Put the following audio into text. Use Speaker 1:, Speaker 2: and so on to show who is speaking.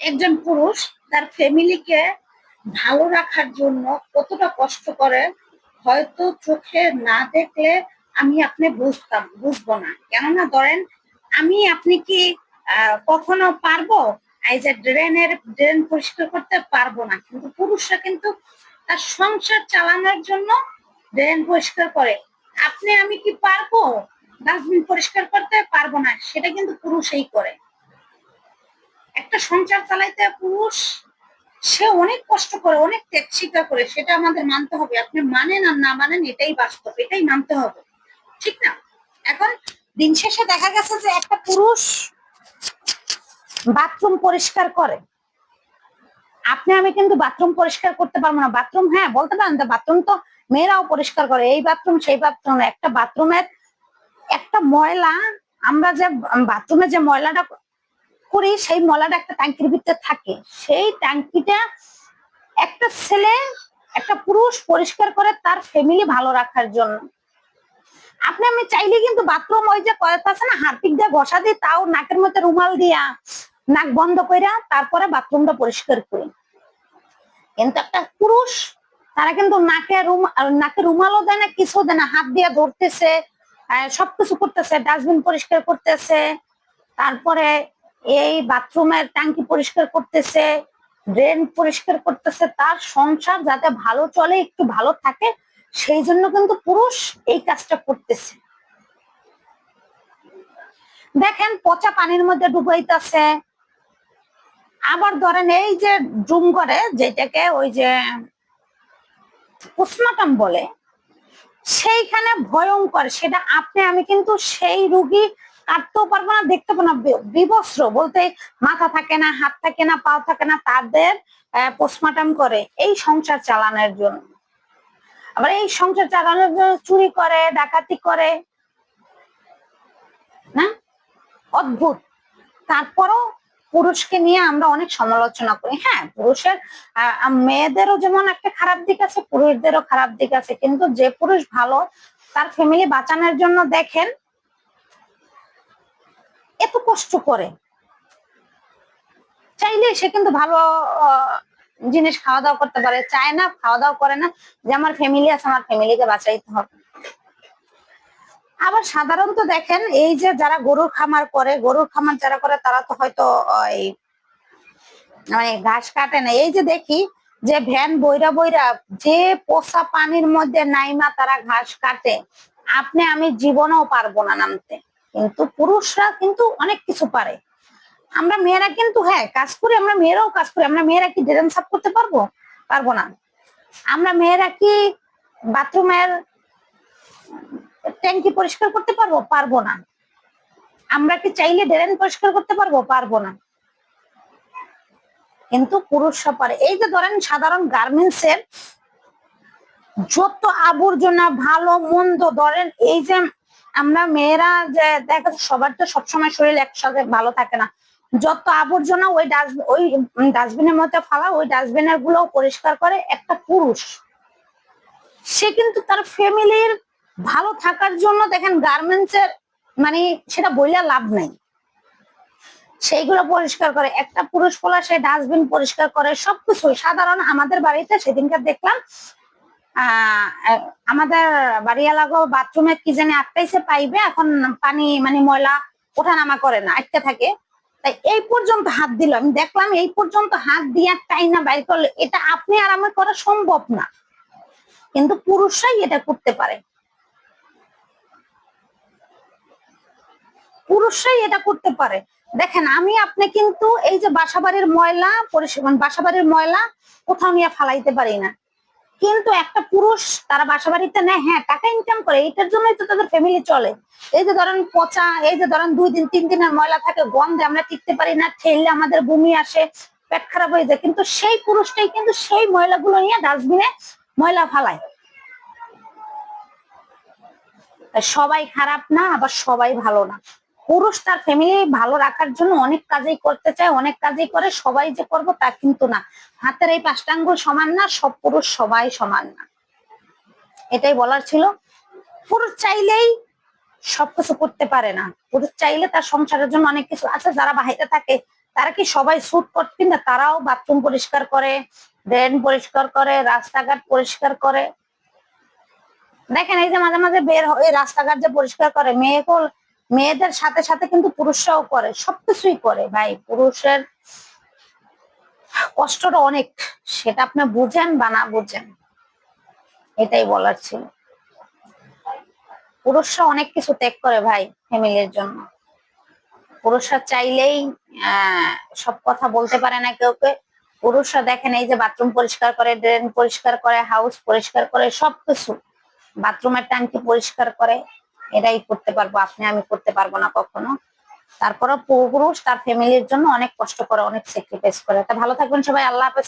Speaker 1: একজন পুরুষ তার ফ্যামিলিকে ভালো রাখার জন্য কতটা কষ্ট করে হয়তো চোখে না দেখলে আমি আপনি বুঝবো না। কেননা ধরেন আমি আপনি কি কখনো পারবো এই যে ড্রেন পরিষ্কার করতে পারবো না, কিন্তু পুরুষরা কিন্তু তার সংসার চালানোর জন্য ড্রেন পরিষ্কার করে। আপনি আমি কি পারবো ডাস্টবিন পরিষ্কার করতে? পারবো না, সেটা কিন্তু পুরুষই করে। একটা সংসার চালাইতে পুরুষ সে অনেক কষ্ট করে, অনেক ত্যাগ স্বীকার করে, সেটা আমাদের মানতে হবে। আপনি মানেন আর না মানেন, এটাই বাস্তব, এটাই মানতে হবে, ঠিক না? এখন দিন শেষে দেখা গেছে যে একটা পুরুষ বাথরুম পরিষ্কার করে, আপনি আমি কিন্তু বাথরুম পরিষ্কার করতে পারবো না। বাথরুম হ্যাঁ বলতে পারেন, বাথরুম তো মেয়েরাও পরিষ্কার করে, এই বাথরুম সেই বাথরুম। একটা বাথরুমের একটা ময়লা, আমরা যে বাথরুমে যে ময়লাটা করি, সেই ময়লাটা একটা ট্যাঙ্কির ভিতরে থাকে। সেই ট্যাঙ্কিটা একটা ছেলে, একটা পুরুষ পরিষ্কার করে তার ফ্যামিলি ভালো রাখার জন্য। আপনি আমি চাইলে কিন্তু বাথরুম ওই যে কয়েকটা আছে না, হারপিক দিয়ে ঘষা দিই, তাও নাকের মধ্যে রুমাল দিয়া নাক বন্ধ কইরা তারপরে বাথরুমটা পরিষ্কার করি। কিন্তু একটা পুরুষ তারা কিন্তু নাকে রুমালও দেয় না, কিছু দেয় না, হাত দিয়ে ধরতেছে, সবকিছু করতেছে, ডাস্টবিন পরিষ্কার করতেছে, তারপরে এই বাথরুমের ট্যাঙ্কি পরিষ্কার করতেছে, ড্রেন পরিষ্কার করতেছে, তার সংসার যাতে ভালো চলে, একটু ভালো থাকে, সেই জন্য কিন্তু পুরুষ এই কাজটা করতেছে। দেখেন পচা পানির মধ্যে ডুবাইতেছে। আবার ধরেন এই যে ড্রুম করে, যেটাকে ওই যে পোস্টমর্টম বলে, সেইখানে ভয়ঙ্কর, সেটা আপনি আমি কিন্তু সেই রুগী কাটতেও পারবো না, দেখতে পাবো না, বিবস্ত্র বলতে মাথা থাকে না, হাত থাকে না, পাও থাকে না, তাদের পোস্টমর্টম করে এই সংসার চালানোর জন্য। আবার এই সংসার চালানোর জন্য চুরি করে, ডাকাতি করে না, অদ্ভুত। তারপরও পুরুষকে নিয়ে আমরা অনেক সমালোচনা করি। হ্যাঁ, পুরুষের মেয়েদেরও যেমন একটা খারাপ দিক আছে, পুরুষদেরও খারাপ দিক আছে, কিন্তু যে পুরুষ ভালো তার ফ্যামিলি বাঁচানোর জন্য দেখেন এত কষ্ট করে, চাইলে সে কিন্তু ভালো জিনিস খাওয়া দাওয়া করতে পারে, চায় না, খাওয়া দাওয়া করে না, যে আমার ফ্যামিলি আছে, আমার ফ্যামিলিকে বাঁচাইতে হবে। আবার সাধারণত দেখেন এই যে যারা গরুর খামার করে, গরুর খামার যারা করে তারা তো হয়তো মানে ঘাস কাটে না। এই যে দেখি যে ভ্যান বইরা বইরা যে পোষা পানির মধ্যে নাইমা তারা ঘাস কাটে, আপনি আমি জীবনেও পারবো না নামতে, কিন্তু পুরুষরা কিন্তু অনেক কিছু পারে। আমরা মেয়েরা কিন্তু হ্যাঁ কাজ করি, আমরা মেয়েরাও কাজ করি। আমরা মেয়েরা কি ড্রেন সাফ করতে পারবো? পারবো না। আমরা মেয়েরা কি বাথরুমের ট্যাঙ্কি পরিষ্কার করতে পারবো? পারবো না। আমরা কি চাইলে ড্রেন পরিষ্কার করতে পারবো? পারবো না। কিন্তু পুরুষরা পারে। এই যে ধরেন সাধারণ গার্মেন্টস এর যত আবর্জনা, ভালো মন্দ, ধরেন এই যে আমরা মেয়েরা যে দেখা সবার তো সবসময় শরীর একসাথে ভালো থাকে না, যত আবর্জনা ওই ডাস্টবিনের মধ্যে ফালা, ওই ডাস্টবিনের গুলো পরিষ্কার করে একটা পুরুষ। সে কিন্তু তার ফ্যামিলির ভালো থাকার জন্য দেখেন গার্মেন্টস এর মানে সেটা বইলা লাভ নাই, সেইগুলো পরিষ্কার করে একটা পুরুষ পোলা, সে ডাস্টবিন পরিষ্কার করে, সবকিছু। সাধারণ আমাদের বাড়িতে সেদিনকার দেখলাম আমাদের বাড়ি এলাকা বাথরুমে কি জানি আটকাইছে পাইবে, এখন পানি মানে ময়লা ওঠানামা করে না, আটকে থাকে। তাই এই পর্যন্ত হাত দিল, আমি দেখলাম এই পর্যন্ত হাত দিয়ে টাইনা বাইর করলে, এটা আপনি আর আমার করা সম্ভব না, কিন্তু পুরুষরাই এটা করতে পারে। পুরুষরাই এটা করতে পারে। দেখেন আমি আপনি কিন্তু এই যে বাসাবাড়ির ময়লা বাসাবাড়ির ময়লা কোথাও নিয়ে ফালাইতে পারি না, কিন্তু একটা পুরুষ তারা বাসা বাড়িতে নেয়, হ্যাঁ টাকা ইনকাম করে, এটার জন্যই তো তাদের ফ্যামিলি চলে। এই যে ধরেন পচা, এই যে ধরেন 2 দিন 3 দিনের ময়লা থাকে, গন্ধে আমরা টিকতে পারি না, ঠেললে আমাদের বমি আসে, পেট খারাপ হয়ে যায়, কিন্তু সেই পুরুষটাই কিন্তু সেই ময়লাগুলো নিয়ে ডাস্টবিনে ময়লা ফালায়। সবাই খারাপ না, আবার সবাই ভালো না। পুরুষ তার ফ্যামিলি ভালো রাখার জন্য অনেক কাজই করতে চায়, অনেক কাজই করে, সবাই যে করবো তা কিন্তু না। হাতের এই 5টা আঙ্গুল সমান না, সব পুরুষ সবাই সমান না, এটাই বলার ছিল। পুরুষ চাইলেই সবকিছু করতে পারে না, পুরুষ চাইলে তার সংসারের জন্য অনেক কিছু আছে। যারা বাইরে থাকে তারা কি সবাই স্যুট করতে না? তারাও বাথরুম পরিষ্কার করে, ড্রেন পরিষ্কার করে, রাস্তাঘাট পরিষ্কার করে। দেখেন এই যে মাঝে মাঝে বের হয়ে রাস্তাঘাট যে পরিষ্কার করে, মেয়েদের সাথে সাথে কিন্তু পুরুষরাও করে, সবকিছুই করে ভাই। পুরুষের কষ্টটা অনেক, সেটা আপনি বুঝেন বা না বুঝেন, এটাই বলার ছিল। পুরুষরা অনেক কিছু ত্যাগ করে ভাই ফ্যামিলির জন্য। পুরুষরা চাইলেই সব কথা বলতে পারে না কেউকে। পুরুষরা দেখেন এই যে বাথরুম পরিষ্কার করে, ড্রেন পরিষ্কার করে, হাউস পরিষ্কার করে, সবকিছু, বাথরুমের ট্যাঙ্কি পরিষ্কার করে। এটাই করতে পারবো, আপনি আমি করতে পারবো না কখনো। তারপরে পুরুষ তার ফ্যামিলির জন্য অনেক কষ্ট করে, অনেক স্যাক্রিফাইস করে। তা ভালো থাকবেন সবাই, আল্লাহ হাফেজ।